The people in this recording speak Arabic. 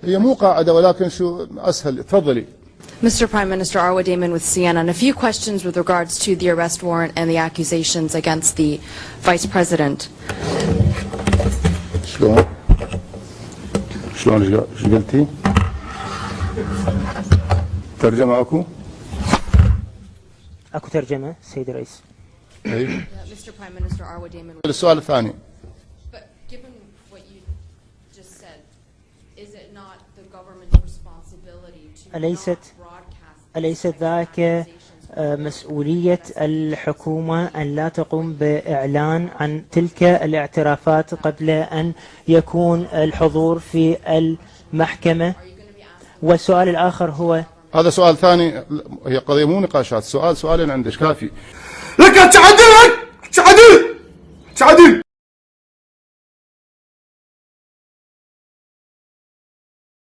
هي مو قاعدة ولكن شو أسهل. تفضلي. Mr. Prime Minister, Arwa Damon with CNN. A few questions with regards to the arrest warrant and the accusations against the Vice President. شلون ايش قلتي؟ ترجمة اكو ترجمة سيد الرئيس. Mr. Prime Minister, Arwa Damon. السؤال الثاني. But given what you just said, is it not the government's responsibility to أليست ذاك مسؤولية الحكومة أن لا تقوم بإعلان عن تلك الاعترافات قبل أن يكون الحضور في المحكمة؟ والسؤال الآخر هو هذا سؤال ثاني، هي قضية مو نقاشات، سؤالين عندك كافي. لك تعدل